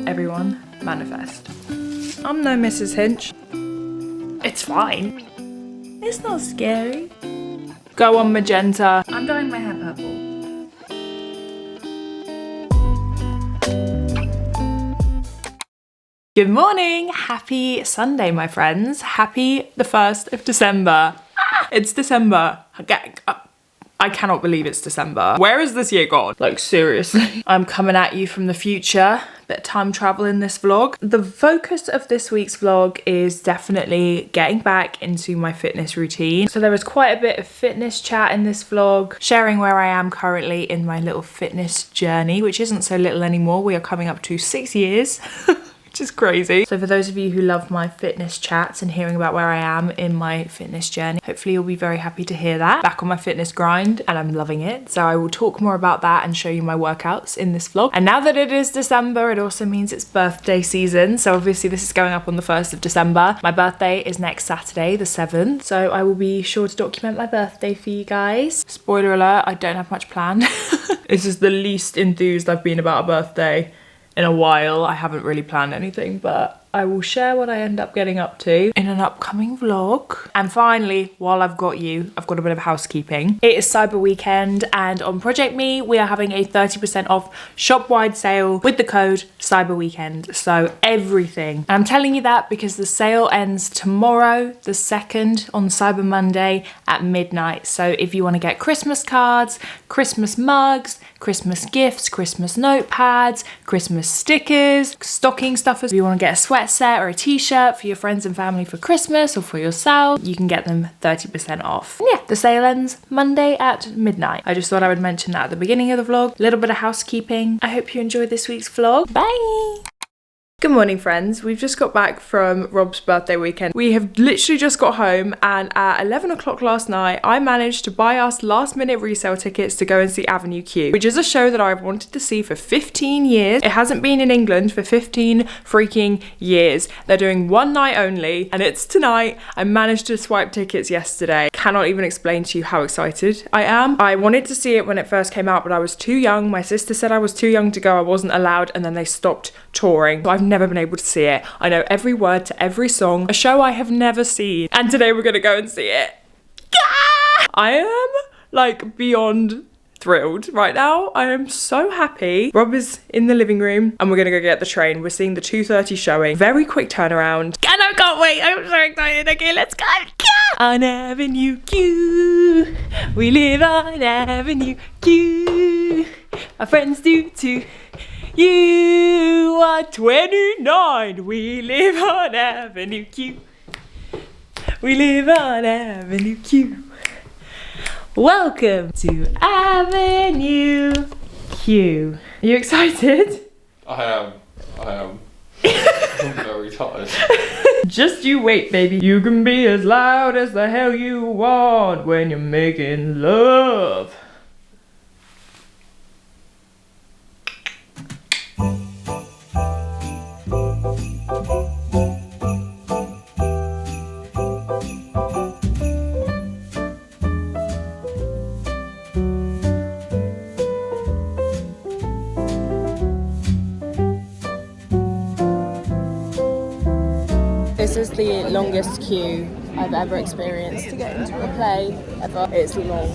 everyone manifest. I'm no Mrs. Hinch. It's fine. It's not scary. Go on, magenta. I'm dyeing my hair purple. Good morning. Happy Sunday, my friends. Happy the 1st of December. It's December. I cannot believe it's December. Where is this year gone? Like, seriously. I'm coming at you from the future. Bit of time travel in this vlog. The focus of this week's vlog is definitely getting back into my fitness routine. So there was quite a bit of fitness chat in this vlog, sharing where I am currently in my little fitness journey, which isn't so little anymore. We are coming up to 6 years. Which is crazy. So for those of you who love my fitness chats and hearing about where I am in my fitness journey, hopefully you'll be very happy to hear that. Back on my fitness grind and I'm loving it. So I will talk more about that and show you my workouts in this vlog. And now that it is December, it also means it's birthday season. So obviously this is going up on the 1st of December. My birthday is next Saturday, the 7th. So I will be sure to document my birthday for you guys. Spoiler alert, I don't have much planned. This is the least enthused I've been about a birthday in a while. I haven't really planned anything, but I will share what I end up getting up to in an upcoming vlog. And finally, while I've got you, I've got a bit of housekeeping. It is Cyber Weekend and on Project Me, we are having a 30% off shop-wide sale with the code Cyber Weekend. So everything. And I'm telling you that because the sale ends tomorrow, the 2nd, on Cyber Monday at midnight. So if you want to get Christmas cards, Christmas mugs, Christmas gifts, Christmas notepads, Christmas stickers, stocking stuffers, if you want to get a sweat set or a t-shirt for your friends and family for Christmas or for yourself, you can get them 30% off. And yeah, the sale ends Monday at midnight. I just thought I would mention that at the beginning of the vlog. A little bit of housekeeping. I hope you enjoyed this week's vlog. Bye! Good morning, friends. We've just got back from Rob's birthday weekend. We have literally just got home and at 11 o'clock last night, I managed to buy us last minute resale tickets to go and see Avenue Q, which is a show that I've wanted to see for 15 years. It hasn't been in England for 15 freaking years. They're doing one night only and it's tonight. I managed to swipe tickets yesterday. Cannot even explain to you how excited I am. I wanted to see it when it first came out, but I was too young. My sister said I was too young to go. I wasn't allowed, and then they stopped touring. So I've never been able to see it. I know every word to every song, a show I have never seen, and today we're gonna go and see it. I am like beyond thrilled right now. I am so happy. Rob is in the living room and we're gonna go get the train. We're seeing the 2:30 showing. Very quick turnaround. And I can't wait. I'm so excited. Okay, let's go. On Avenue Q. We live on Avenue Q. Our friends do too. You are 29. We live on Avenue Q. We live on Avenue Q. Welcome to Avenue Q. Are you excited? I am. I'm very tired. Just you wait, baby. You can be as loud as the hell you want when you're making love. This is the longest queue I've ever experienced to get into a play ever. It's long.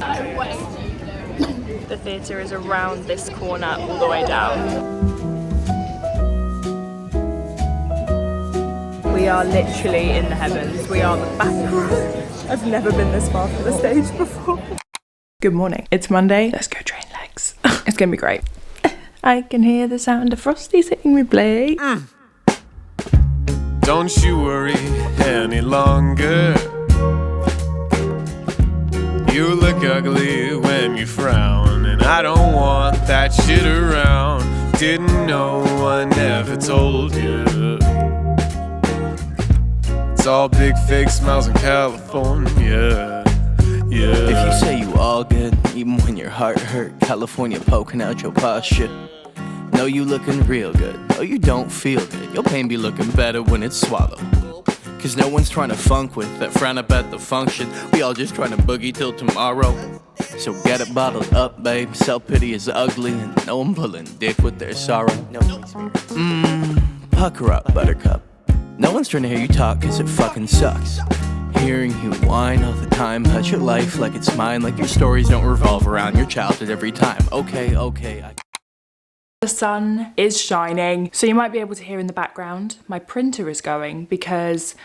The theatre is around this corner all the way down. We are literally in the heavens. We are the back row. I've never been this far from the stage before. Good morning. It's Monday. Let's go train legs. It's gonna be great. I can hear the sound of Frosty hitting me play. Don't you worry any longer. You look ugly when you frown, and I don't want that shit around. Didn't know, I never told you. It's all big fake smiles in California. Yeah. If you say you all good, even when your heart hurt, California poking out your posture. No, you looking real good. Oh, you don't feel good. Your pain be looking better when it's swallowed. Cause no one's trying to funk with that frown up at the function. We all just trying to boogie till tomorrow. So get it bottled up, babe. Self-pity is ugly, and no one pulling dick with their sorrow. Pucker up, buttercup. No one's trying to hear you talk, cause it fucking sucks. Hearing you whine all the time, hush your life like it's mine, like your stories don't revolve around your childhood every time. Okay. The sun is shining, so you might be able to hear in the background my printer is going because,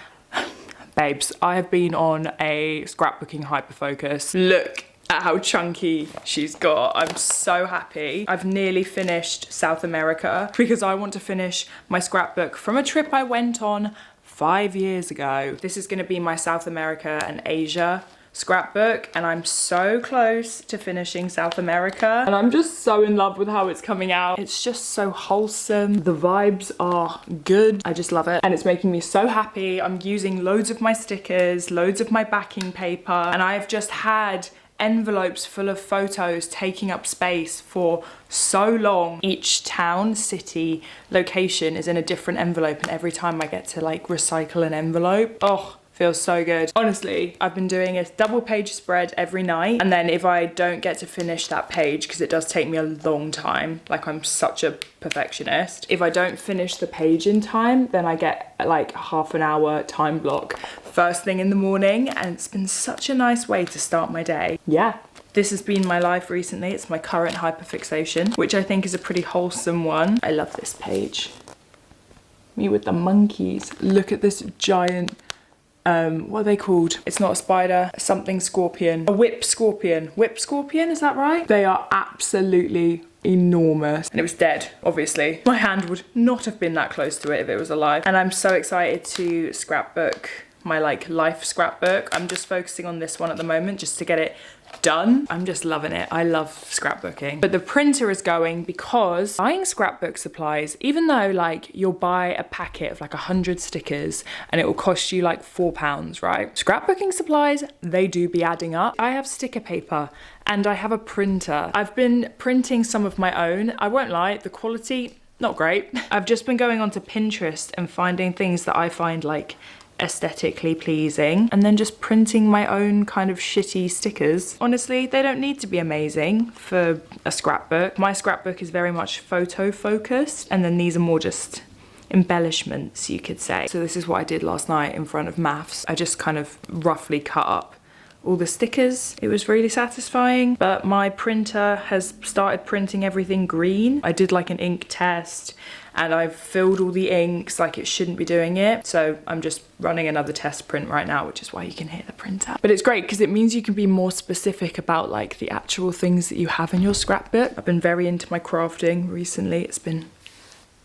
babes, I have been on a scrapbooking hyperfocus. Look at how chunky she's got. I'm so happy. I've nearly finished South America because I want to finish my scrapbook from a trip I went on 5 years ago. This is going to be my South America and Asia scrapbook, and I'm so close to finishing South America, and I'm just so in love with how it's coming out. It's just so wholesome. The vibes are good. I just love it, and it's making me so happy. I'm using loads of my stickers, loads of my backing paper, and I've just had envelopes full of photos taking up space for so long. Each town, city, location is in a different envelope, and every time I get to like recycle an envelope, oh, feels so good. Honestly, I've been doing a double page spread every night, and then if I don't get to finish that page, because it does take me a long time, like I'm such a perfectionist, if I don't finish the page in time, then I get like a half an hour time block first thing in the morning, and it's been such a nice way to start my day. Yeah. This has been my life recently. It's my current hyperfixation, which I think is a pretty wholesome one. I love this page. Me with the monkeys. Look at this giant what are they called? It's not a spider, something scorpion. A whip scorpion. Whip scorpion, is that right? They are absolutely enormous. And it was dead, obviously. My hand would not have been that close to it if it was alive. And I'm so excited to scrapbook my like life scrapbook. I'm just focusing on this one at the moment just to get it done. I'm just loving it. I love scrapbooking. But the printer is going because buying scrapbook supplies, even though like you'll buy a packet of like 100 stickers and it will cost you like £4, right? Scrapbooking supplies, they do be adding up. I have sticker paper and I have a printer. I've been printing some of my own. I won't lie, the quality, not great. I've just been going onto Pinterest and finding things that I find like aesthetically pleasing, and then just printing my own kind of shitty stickers. Honestly, they don't need to be amazing for a scrapbook. My scrapbook is very much photo focused, and then these are more just embellishments, you could say. So this is what I did last night in front of maths. I just kind of roughly cut up all the stickers. It was really satisfying, but my printer has started printing everything green. I did like an ink test and I've filled all the inks like it shouldn't be doing it. So I'm just running another test print right now, which is why you can hear the printer. But it's great because it means you can be more specific about like the actual things that you have in your scrapbook. I've been very into my crafting recently. It's been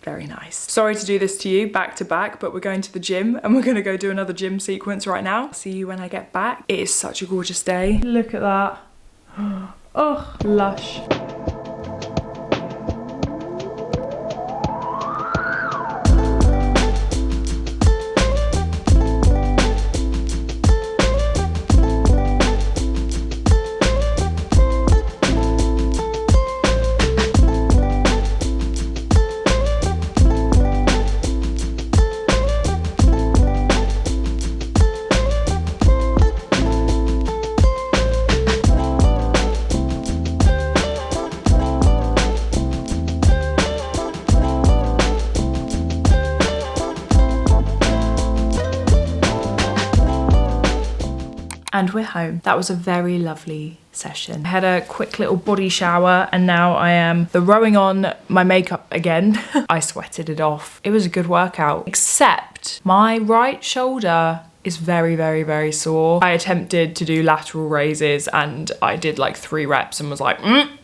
very nice. Sorry to do this to you back to back, but we're going to the gym and we're gonna go do another gym sequence right now. See you when I get back. It is such a gorgeous day. Look at that. Oh, lush. And we're home. That was a very lovely session. I had a quick little body shower and now I am throwing on my makeup again. I sweated it off. It was a good workout, except my right shoulder is very, very, very sore. I attempted to do lateral raises and I did like 3 reps and was like,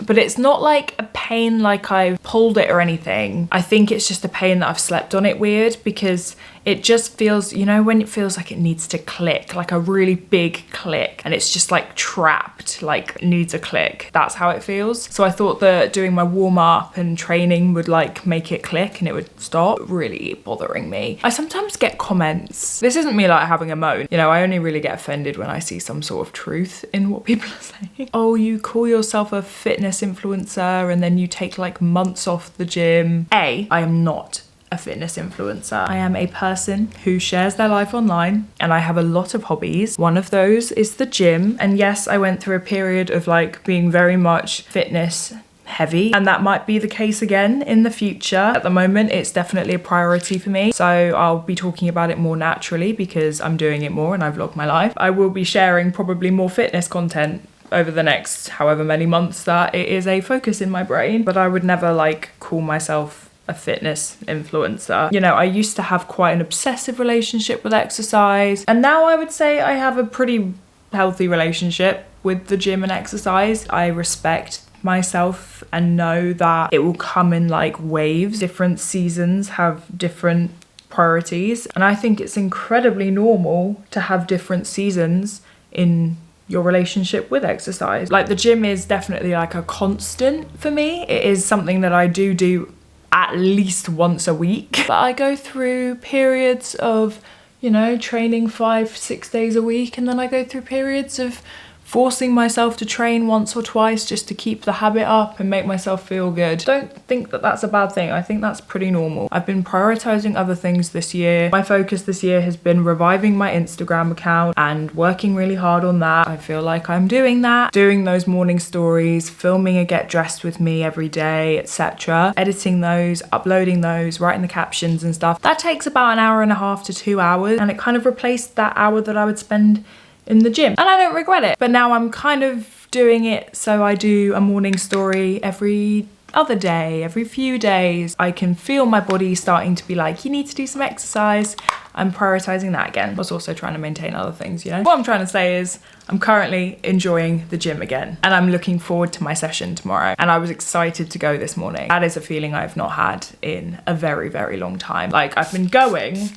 but it's not like a pain like I pulled it or anything. I think it's just a pain that I've slept on it weird, because it just feels, you know, when it feels like it needs to click, like a really big click, and it's just like trapped, like needs a click. That's how it feels. So I thought that doing my warm up and training would like make it click and it would stop. Really bothering me. I sometimes get comments. This isn't me like having a moan. You know, I only really get offended when I see some sort of truth in what people are saying. Oh, you call yourself a fitness influencer and then you take like months off the gym. I am not a fitness influencer. I am a person who shares their life online, and I have a lot of hobbies. One of those is the gym. And yes, I went through a period of like being very much fitness heavy, and that might be the case again in the future. At the moment, it's definitely a priority for me, so I'll be talking about it more naturally because I'm doing it more and I vlog my life. I will be sharing probably more fitness content over the next however many months that it is a focus in my brain, but I would never like call myself a fitness influencer. You know, I used to have quite an obsessive relationship with exercise, and now I would say I have a pretty healthy relationship with the gym and exercise. I respect myself and know that it will come in like waves. Different seasons have different priorities, and I think it's incredibly normal to have different seasons in your relationship with exercise. Like the gym is definitely like a constant for me. It is something that I do at least once a week. But I go through periods of, you know, training 5-6 days a week, and then I go through periods of forcing myself to train once or twice just to keep the habit up and make myself feel good. Don't think that that's a bad thing. I think that's pretty normal. I've been prioritizing other things this year. My focus this year has been reviving my Instagram account and working really hard on that. I feel like I'm doing that. Doing those morning stories, filming a get dressed with me every day, etc. Editing those, uploading those, writing the captions and stuff. That takes about an hour and a half to 2 hours, and it kind of replaced that hour that I would spend in the gym, and I don't regret it. But now I'm kind of doing it so I do a morning story every other day, every few days. I can feel my body starting to be like, you need to do some exercise. I'm prioritizing that again. I was also trying to maintain other things, you know. What I'm trying to say is I'm currently enjoying the gym again, and I'm looking forward to my session tomorrow, and I was excited to go this morning. That is a feeling I've not had in a very, very long time. Like, I've been going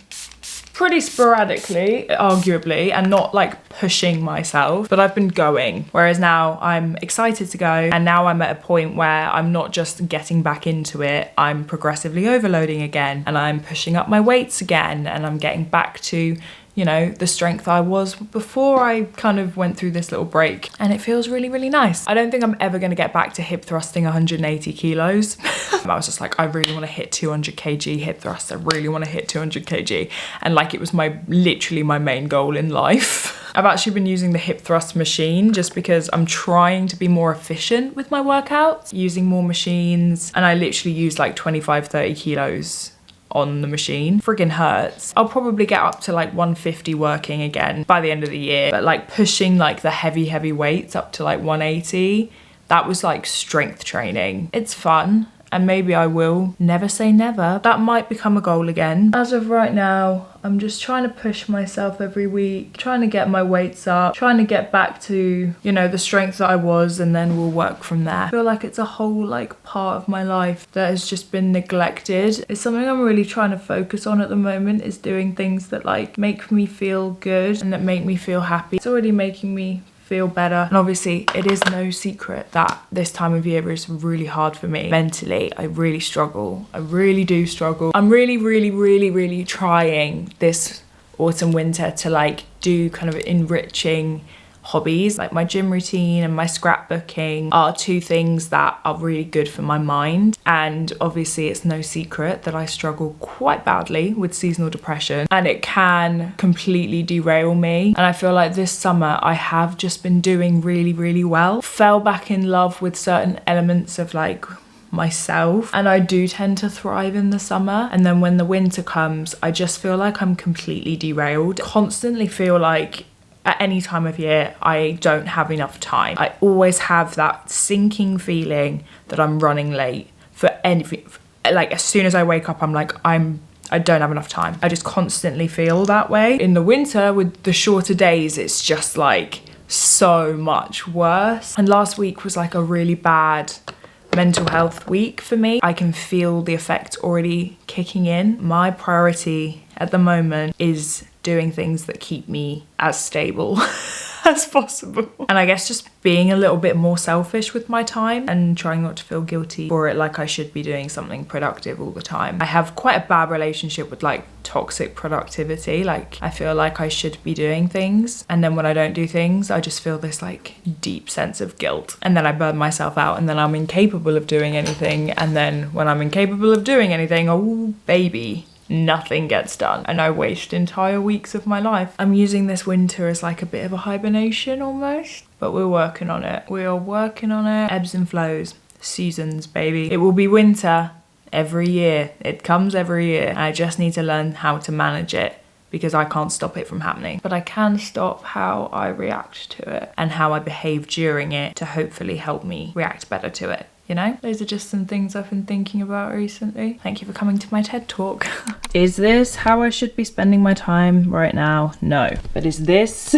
pretty sporadically, arguably, and not like pushing myself, but I've been going. Whereas now I'm excited to go, and now I'm at a point where I'm not just getting back into it, I'm progressively overloading again, and I'm pushing up my weights again, and I'm getting back to, you know, the strength I was before I kind of went through this little break, and it feels really, really nice. I don't think I'm ever going to get back to hip thrusting 180 kilos. I was just like, I really want to hit 200 kg hip thrust. I really want to hit 200 kg. And like, it was literally my main goal in life. I've actually been using the hip thrust machine just because I'm trying to be more efficient with my workouts, using more machines. And I literally use like 25-30 kilos on the machine. Friggin' hurts. I'll probably get up to like 150 working again by the end of the year, but like pushing like the heavy weights up to like 180, that was like strength training. It's fun, and maybe I will. Never say never. That might become a goal again. As of right now, I'm just trying to push myself every week, trying to get my weights up, trying to get back to, you know, the strength that I was, and then we'll work from there. I feel like it's a whole like part of my life that has just been neglected. It's something I'm really trying to focus on at the moment, is doing things that like make me feel good and that make me feel happy. It's already making me feel better. And obviously it is no secret that this time of year is really hard for me mentally. I really struggle. I really do struggle. I'm really trying this autumn winter to like do kind of enriching hobbies. Like my gym routine and my scrapbooking are two things that are really good for my mind. And obviously it's no secret that I struggle quite badly with seasonal depression, and it can completely derail me. And I feel like this summer I have just been doing really well. Fell back in love with certain elements of like myself, and I do tend to thrive in the summer, and then when the winter comes I just feel like I'm completely derailed. Constantly feel like at any time of year I don't have enough time. I always have that sinking feeling that I'm running late for anything. Like as soon as I wake up I'm like, I don't have enough time. I just constantly feel that way. In the winter with the shorter days, it's just like so much worse. And last week was like a really bad mental health week for me. I can feel the effect already kicking in. My priority at the moment is doing things that keep me as stable as possible. And I guess just being a little bit more selfish with my time and trying not to feel guilty for it, like I should be doing something productive all the time. I have quite a bad relationship with like toxic productivity. Like I feel like I should be doing things, and then when I don't do things, I just feel this like deep sense of guilt, and then I burn myself out, and then I'm incapable of doing anything, and then when I'm incapable of doing anything, oh baby, nothing gets done, and I waste entire weeks of my life. I'm using this winter as like a bit of a hibernation almost, but we're working on it. We are working on it. Ebbs and flows, seasons, baby. It will be winter every year. It comes every year, and I just need to learn how to manage it, because I can't stop it from happening. But I can stop how I react to it and how I behave during it to hopefully help me react better to it. You know, those are just some things I've been thinking about recently. Thank you for coming to my TED Talk. Is this how I should be spending my time right now? No. But is this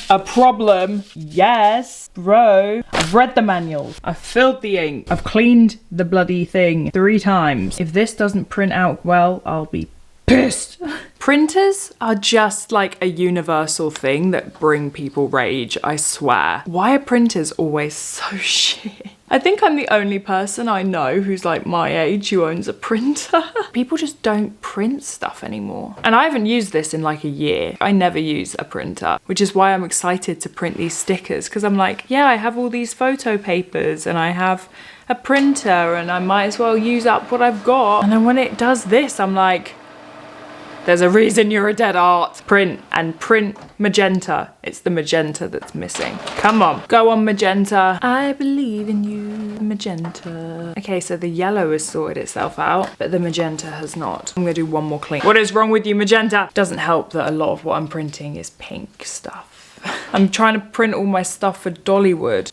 a problem? Yes, bro. I've read the manuals. I've filled the ink. I've cleaned the bloody thing 3 times. If this doesn't print out well, I'll be pissed. Printers are just like a universal thing that bring people rage, I swear. Why are printers always so shit? I think I'm the only person I know who's like my age who owns a printer. People just don't print stuff anymore. And I haven't used this in like a year. I never use a printer, which is why I'm excited to print these stickers, because I'm like, yeah, I have all these photo papers and I have a printer and I might as well use up what I've got. And then when it does this, I'm like, there's a reason you're a dead art. Print, and print magenta. It's the magenta that's missing. Come on, go on magenta. I believe in you, magenta. Okay, so the yellow has sorted itself out, but the magenta has not. I'm gonna do one more clean. What is wrong with you, magenta? Doesn't help that a lot of what I'm printing is pink stuff. I'm trying to print all my stuff for Dollywood.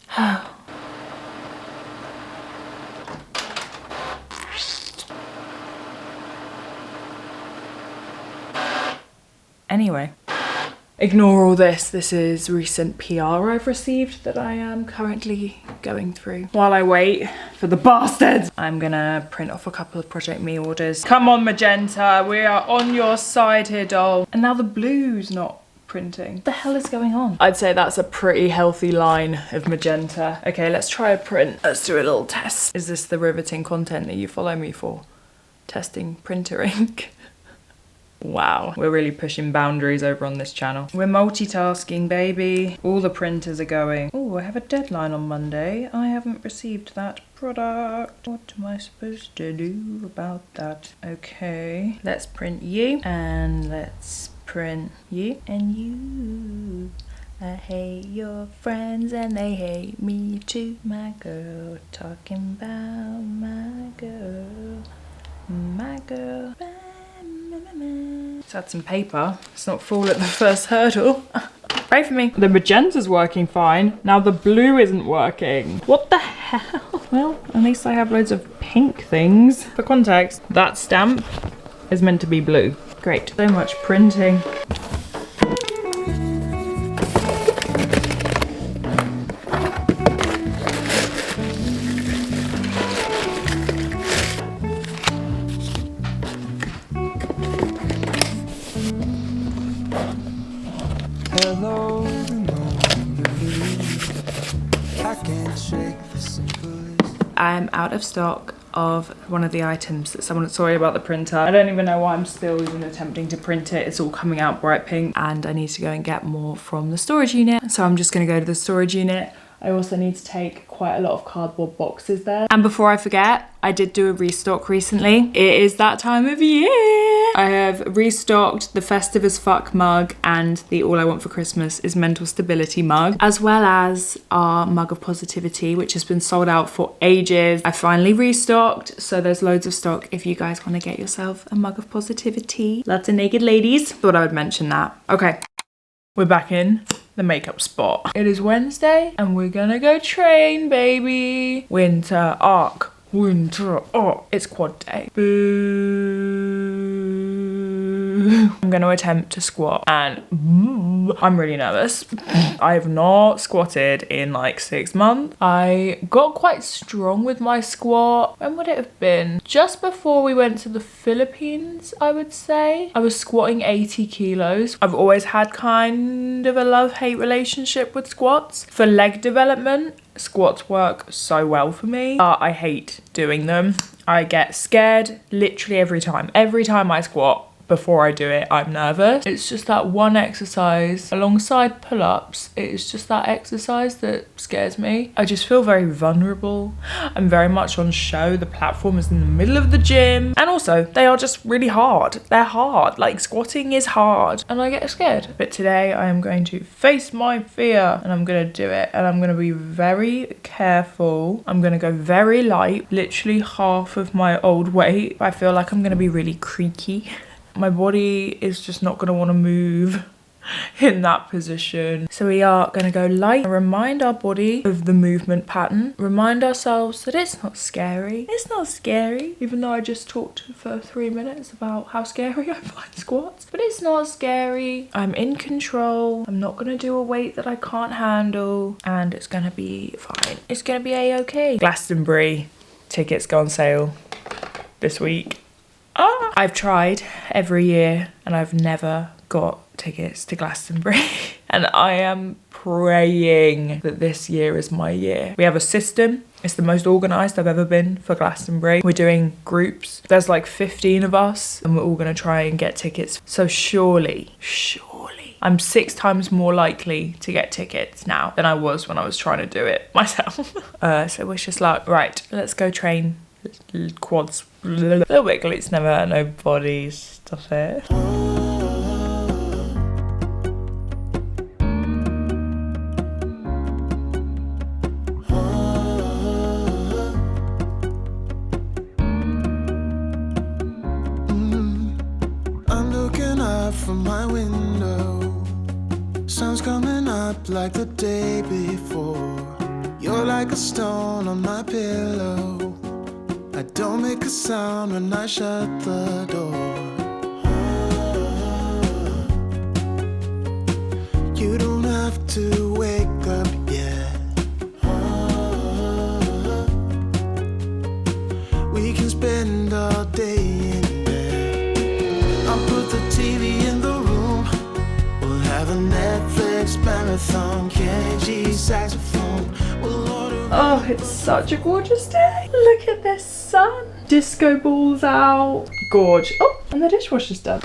Anyway, ignore all this. This is recent PR I've received that I am currently going through. While I wait for the bastards, I'm gonna print off a couple of Project Me orders. Come on, magenta, we are on your side here, doll. And now the blue's not printing. What the hell is going on? I'd say that's a pretty healthy line of magenta. Okay, let's try a print. Let's do a little test. Is this the riveting content that you follow me for? Testing printer ink. Wow, we're really pushing boundaries over on this channel. We're multitasking, baby. All the printers are going. Oh, I have a deadline on Monday. I haven't received that product. What am I supposed to do about that? Okay, let's print you, and let's print you and you. I hate your friends and they hate me too. My girl, talking about my girl, my girl. Let's add some paper. Let's not fall at the first hurdle. Pray for me. The magenta's working fine. Now the blue isn't working. What the hell? Well, at least I have loads of pink things. For context, that stamp is meant to be blue. Great. So much printing. I'm out of stock of one of the items that someone, sorry about the printer. I don't even know why I'm still even attempting to print it. It's all coming out bright pink, and I need to go and get more from the storage unit. So I'm just gonna go to the storage unit. I also need to take quite a lot of cardboard boxes there. And before I forget, I did do a restock recently. It is that time of year. I have restocked the Festive as Fuck mug and the All I Want for Christmas is Mental Stability mug, as well as our mug of positivity, which has been sold out for ages. I finally restocked, so there's loads of stock if you guys want to get yourself a mug of positivity. Lots of naked ladies. Thought I would mention that. Okay, we're back in the makeup spot. It is Wednesday and we're gonna go train, baby. Winter arc. Winter arc. It's quad day. Boo. I'm going to attempt to squat and I'm really nervous. I have not squatted in like 6 months. I got quite strong with my squat. When would it have been? Just before we went to the Philippines, I would say. I was squatting 80 kilos. I've always had kind of a love-hate relationship with squats. For leg development, squats work so well for me. I hate doing them. I get scared literally every time. Every time I squat, before I do it, I'm nervous. It's just that one exercise alongside pull-ups. It's just that exercise that scares me. I just feel very vulnerable. I'm very much on show. The platform is in the middle of the gym. And also, they are just really hard. They're hard. Like, squatting is hard. And I get scared. But today, I am going to face my fear. And I'm going to do it. And I'm going to be very careful. I'm going to go very light. Literally half of my old weight. I feel like I'm going to be really creaky. My body is just not going to want to move in that position. So we are going to go light and remind our body of the movement pattern. Remind ourselves that it's not scary. It's not scary. Even though I just talked for 3 minutes about how scary I find squats. But it's not scary. I'm in control. I'm not going to do a weight that I can't handle. And it's going to be fine. It's going to be a-okay. Glastonbury tickets go on sale this week. I've tried every year and I've never got tickets to Glastonbury. And I am praying that this year is my year. We have a system. It's the most organised I've ever been for Glastonbury. We're doing groups. There's like 15 of us and we're all going to try and get tickets. So surely, I'm 6 times more likely to get tickets now than I was when I was trying to do it myself. So wish us luck. Right, let's go train quads. Little bit glutes never hurt nobody. Stop it. I'm looking up from my window. Sun's coming up like the day before. You're like a stone on my pillow. I don't make a sound when I shut the door. You don't have to wake up yet. We can spend all day in bed. I'll put the TV in the room. We'll have a Netflix marathon. Kenny G saxophone. We'll order. Oh, it's such a gorgeous day. Look at this sun. Disco balls out. Gorge. Oh, and the dishwasher's done.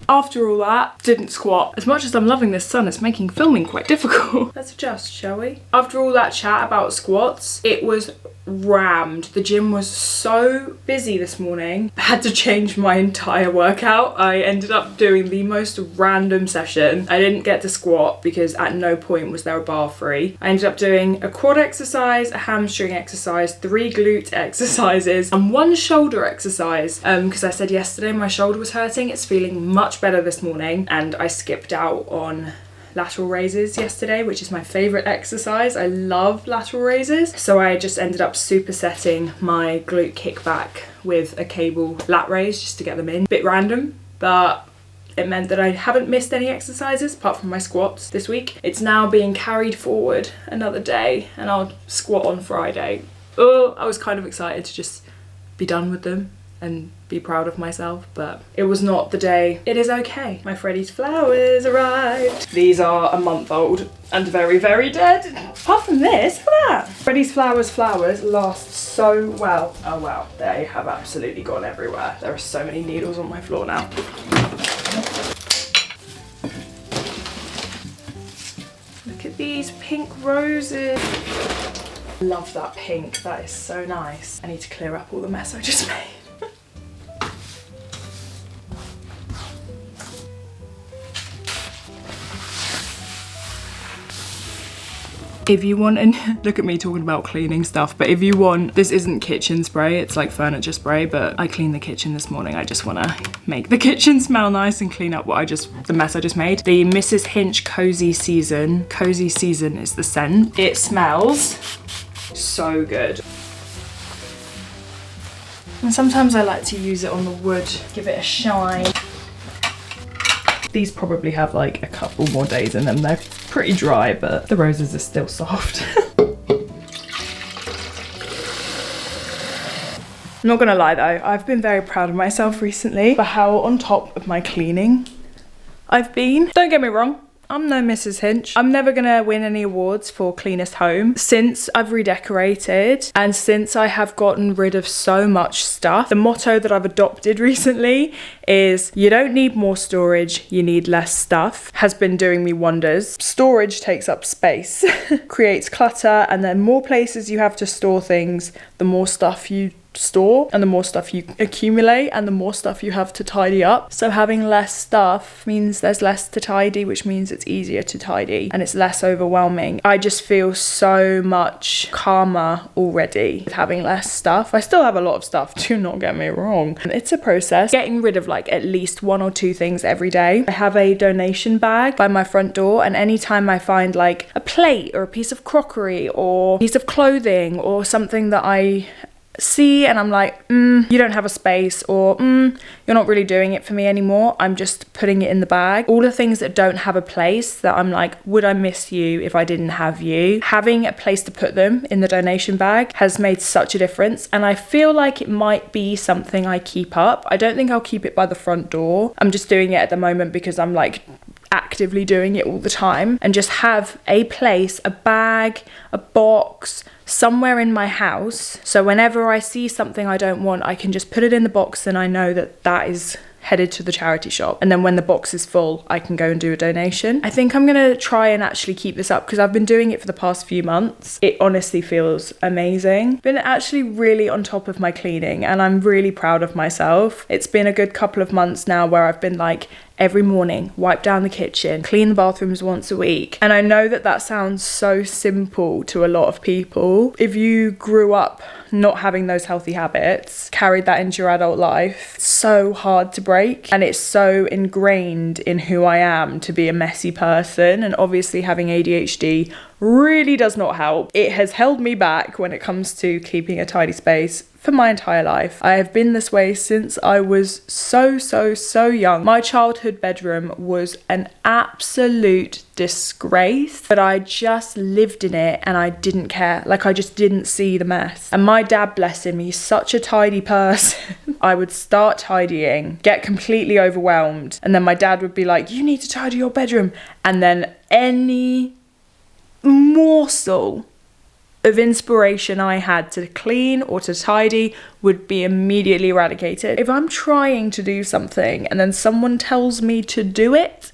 After all that, didn't squat. As much as I'm loving this sun, it's making filming quite difficult. Let's adjust, shall we? After all that chat about squats, it was rammed. The gym was so busy this morning. I had to change my entire workout. I ended up doing the most random session. I didn't get to squat because at no point was there a bar free. I ended up doing a quad exercise, a hamstring exercise, 3 glute exercises, and 1 shoulder exercise. Because I said yesterday my shoulder was hurting. It's feeling much better this morning, and I skipped out on lateral raises yesterday, which is my favorite exercise. I love lateral raises. So I just ended up supersetting my glute kickback with a cable lat raise just to get them in. Bit random, but it meant that I haven't missed any exercises apart from my squats this week. It's now being carried forward another day and I'll squat on Friday. Oh, I was kind of excited to just be done with them and be proud of myself, but it was not the day. It is okay. My Freddy's flowers arrived. These are a month old and very, very dead. Apart from this, look at that. Freddy's flowers last so well. Oh wow, they have absolutely gone everywhere. There are so many needles on my floor now. Look at these pink roses. Love that pink, that is so nice. I need to clear up all the mess I just made. If you want, and look at me talking about cleaning stuff, but if you want, this isn't kitchen spray, it's like furniture spray, but I cleaned the kitchen this morning. I just want to make the kitchen smell nice and clean up the mess I just made. The Mrs. Hinch Cozy Season is the scent. It smells so good. And sometimes I like to use it on the wood, give it a shine. These probably have like a couple more days in them. They're pretty dry, but the roses are still soft. I'm not gonna lie though, I've been very proud of myself recently for how on top of my cleaning I've been. Don't get me wrong, I'm no Mrs. Hinch. I'm never gonna win any awards for cleanest home. Since I've redecorated and since I have gotten rid of so much stuff, the motto that I've adopted recently is you don't need more storage, you need less stuff, has been doing me wonders. Storage takes up space, creates clutter, and the more places you have to store things, the more stuff you store and the more stuff you accumulate and the more stuff you have to tidy up. So having less stuff means there's less to tidy, which means it's easier to tidy and it's less overwhelming. I just feel so much calmer already with having less stuff. I still have a lot of stuff, do not get me wrong. It's a process. Getting rid of like at least 1 or 2 things every day. I have a donation bag by my front door, and anytime I find like a plate or a piece of crockery or a piece of clothing or something that I see and I'm like, you don't have a space, or you're not really doing it for me anymore, I'm just putting it in the bag. All the things that don't have a place that I'm like, would I miss you if I didn't have you? Having a place to put them in the donation bag has made such a difference, and I feel like it might be something I keep up. I don't think I'll keep it by the front door. I'm just doing it at the moment because I'm like actively doing it all the time, and just have a place, a bag, a box, somewhere in my house, so whenever I see something I don't want, I can just put it in the box and I know that that is headed to the charity shop, and then when the box is full I can go and do a donation. I think I'm gonna try and actually keep this up because I've been doing it for the past few months. It honestly feels amazing. Been actually really on top of my cleaning and I'm really proud of myself. It's been a good couple of months now where I've been like every morning, wipe down the kitchen, clean the bathrooms once a week. And I know that that sounds so simple to a lot of people. If you grew up not having those healthy habits, carried that into your adult life, it's so hard to break, and it's so ingrained in who I am to be a messy person. And obviously having ADHD really does not help. It has held me back when it comes to keeping a tidy space for my entire life. I have been this way since I was so young. My childhood bedroom was an absolute disgrace, but I just lived in it and I didn't care. Like, I just didn't see the mess. And my dad, bless him, he's such a tidy person. I would start tidying, get completely overwhelmed, and then my dad would be like, you need to tidy your bedroom. And then any morsel of inspiration I had to clean or to tidy would be immediately eradicated. If I'm trying to do something and then someone tells me to do it,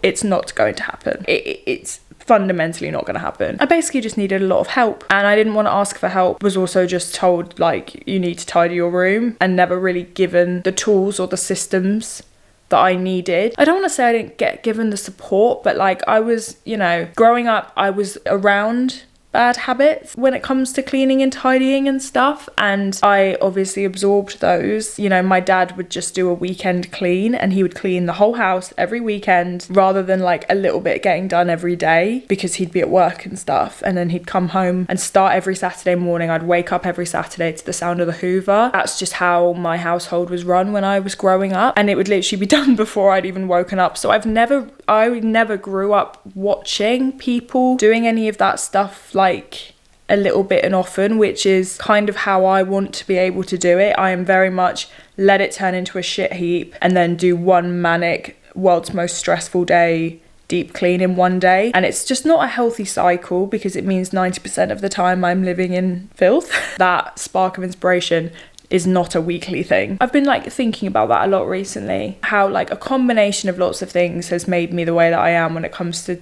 it's not going to happen. It's fundamentally not going to happen. I basically just needed a lot of help, and I didn't want to ask for help. Was also just told like, you need to tidy your room, and never really given the tools or the systems that I needed. I don't want to say I didn't get given the support, but like, I was, you know, growing up, I was around bad habits when it comes to cleaning and tidying and stuff, and I obviously absorbed those. You know, my dad would just do a weekend clean, and he would clean the whole house every weekend rather than like a little bit getting done every day, because he'd be at work and stuff, and then he'd come home and start every Saturday morning. I'd wake up every Saturday to the sound of the Hoover. That's just how my household was run when I was growing up, and it would literally be done before I'd even woken up. So I never grew up watching people doing any of that stuff like a little bit and often, which is kind of how I want to be able to do it. I am very much let it turn into a shit heap and then do one manic, world's most stressful day deep clean in one day. And it's just not a healthy cycle, because it means 90% of the time I'm living in filth. That spark of inspiration is not a weekly thing. I've been like thinking about that a lot recently, how like a combination of lots of things has made me the way that I am when it comes to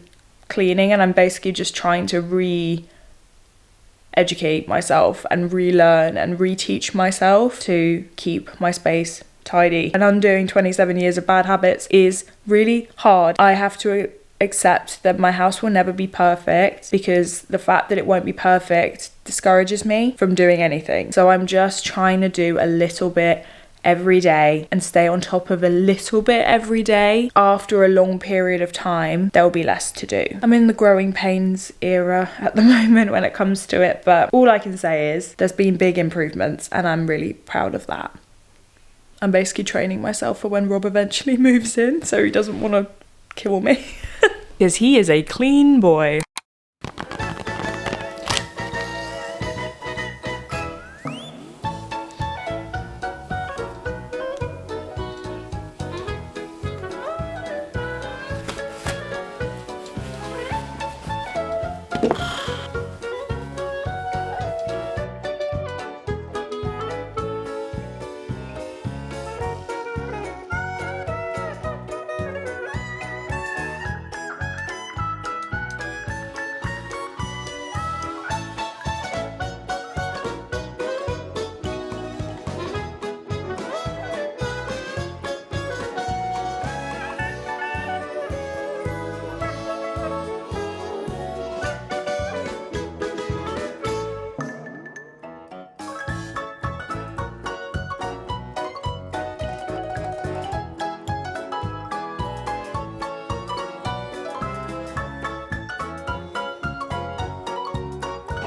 cleaning, and I'm basically just trying to re-educate myself and relearn and reteach myself to keep my space tidy. And undoing 27 years of bad habits is really hard. I have to accept that my house will never be perfect, because the fact that it won't be perfect discourages me from doing anything. So I'm just trying to do a little bit every day and stay on top of a little bit every day. After a long period of time, there'll be less to do. I'm in the growing pains era at the moment when it comes to it, but all I can say is there's been big improvements and I'm really proud of that. I'm basically training myself for when Rob eventually moves in, so he doesn't want to kill me. Because he is a clean boy.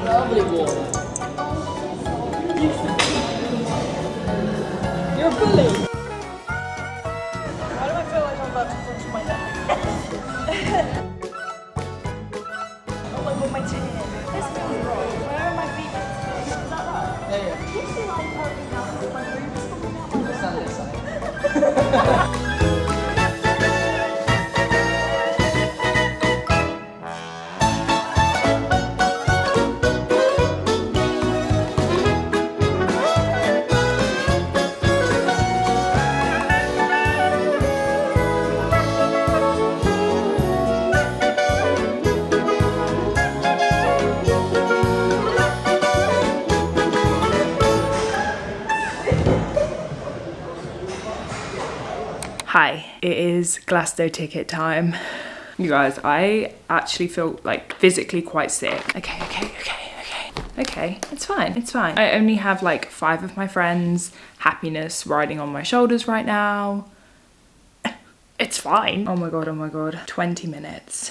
Lovely water. You're a bully. Why do I feel like I'm about to punch my neck? Oh my god, my chin. This feels wrong. Where are my feet? Is that right? Yeah. You feel like poking out with my boobs coming out my neck. Stand this side. Hi, it is Glasgow ticket time. You guys, I actually feel like physically quite sick. Okay, it's fine. I only have like 5 of my friends, happiness riding on my shoulders right now. It's fine. Oh my god, 20 minutes.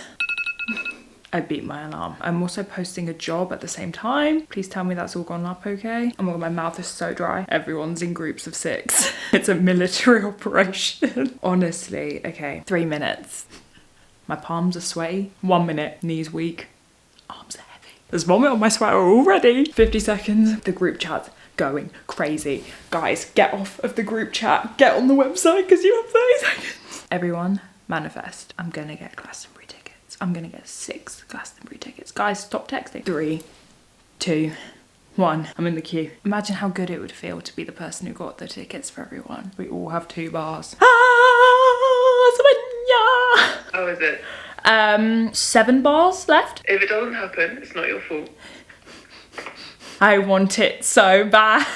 I beat my alarm. I'm also posting a job at the same time. Please tell me that's all gone up okay. Oh my god, my mouth is so dry. Everyone's in groups of 6. It's a military operation. Honestly, okay, 3 minutes. My palms are sweaty. 1 minute, knees weak, arms are heavy. There's vomit on my sweater already. 50 seconds, the group chat's going crazy. Guys, get off of the group chat. Get on the website because you have 30 seconds. Everyone, manifest. I'm gonna get Glastonbury tickets. I'm gonna get 6 Glastonbury tickets. Guys, stop texting. 3, 2, 1. I'm in the queue. Imagine how good it would feel to be the person who got the tickets for everyone. We all have 2 bars. How is it? 7 bars left. If it doesn't happen, it's not your fault. I want it so bad.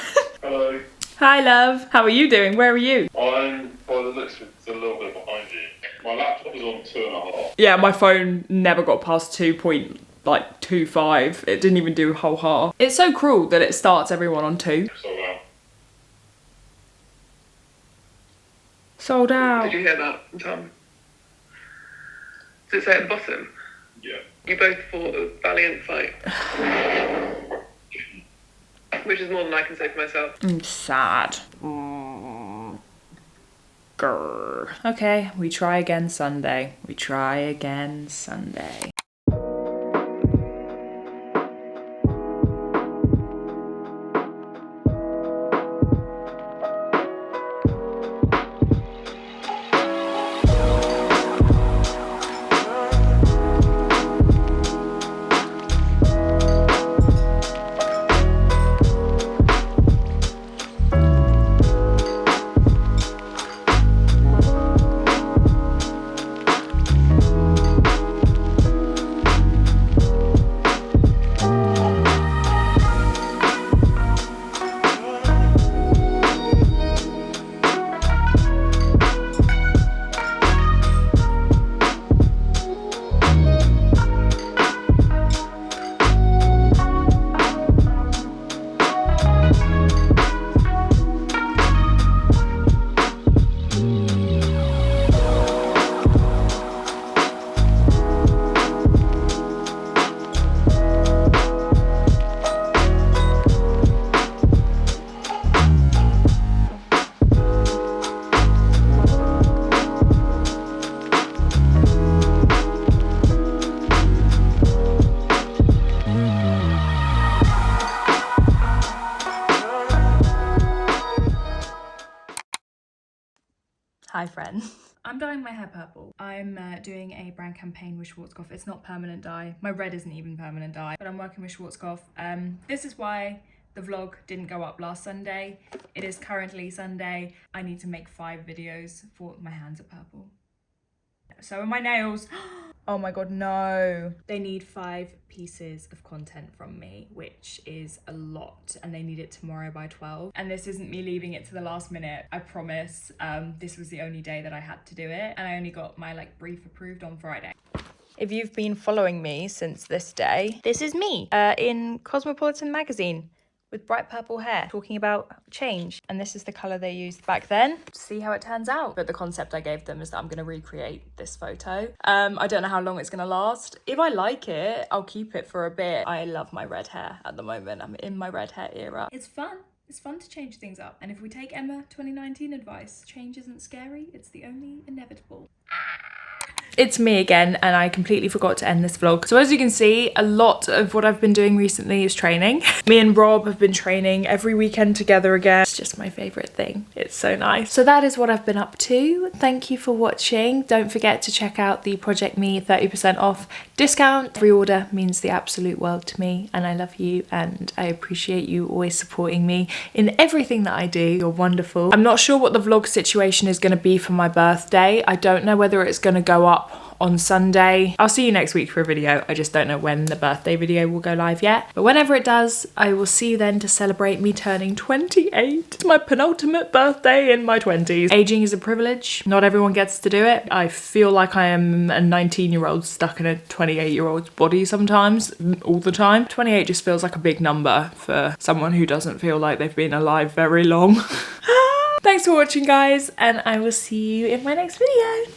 Hello. Hi, love. How are you doing? Where are you? I'm, by the looks of it, it's a little bit behind you. My laptop is on 2.5. Yeah, my phone never got past 2.25. It didn't even do whole half. It's so cruel that it starts everyone on 2. So, Sold out. Did you hear that, Tom? Does it say at the bottom? yeah. You both fought a valiant fight. Which is more than I can say for myself. I'm sad. Grr. Okay, we try again Sunday. Hi friends. I'm dyeing my hair purple. I'm doing a brand campaign with Schwarzkopf. It's not permanent dye. My red isn't even permanent dye, but I'm working with Schwarzkopf. This is why the vlog didn't go up last Sunday. It is currently Sunday. I need to make 5 videos for my hands are purple. So are my nails. Oh my god, no. They need 5 pieces of content from me, which is a lot, and they need it tomorrow by 12. And this isn't me leaving it to the last minute, I promise. This was the only day that I had to do it, and I only got my like brief approved on Friday. If you've been following me since this day, this is me in Cosmopolitan magazine with bright purple hair talking about change, and this is the color they used back then. See how it turns out. But the concept I gave them is that I'm going to recreate this photo. I don't know how long it's going to last. If I like it, I'll keep it for a bit. I love my red hair at the moment. I'm in my red hair era. It's fun. It's fun to change things up. And if we take Emma 2019 advice, change isn't scary, it's the only inevitable. It's me again, and I completely forgot to end this vlog. So as you can see, a lot of what I've been doing recently is training. Me and Rob have been training every weekend together again. It's just my favorite thing. It's so nice. So that is what I've been up to. Thank you for watching. Don't forget to check out the Project Me 30% off discount. Every order means the absolute world to me, and I love you, and I appreciate you always supporting me in everything that I do. You're wonderful. I'm not sure what the vlog situation is going to be for my birthday. I don't know whether it's going to go up on Sunday. I'll see you next week for a video. I just don't know when the birthday video will go live yet. But whenever it does, I will see you then to celebrate me turning 28. It's my penultimate birthday in my 20s. Aging is a privilege. Not everyone gets to do it. I feel like I am a 19-year-old stuck in a 28-year-old's body sometimes, all the time. 28 just feels like a big number for someone who doesn't feel like they've been alive very long. Thanks for watching, guys, and I will see you in my next video.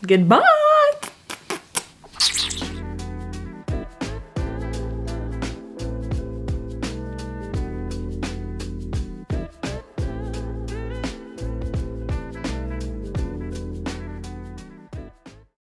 Goodbye!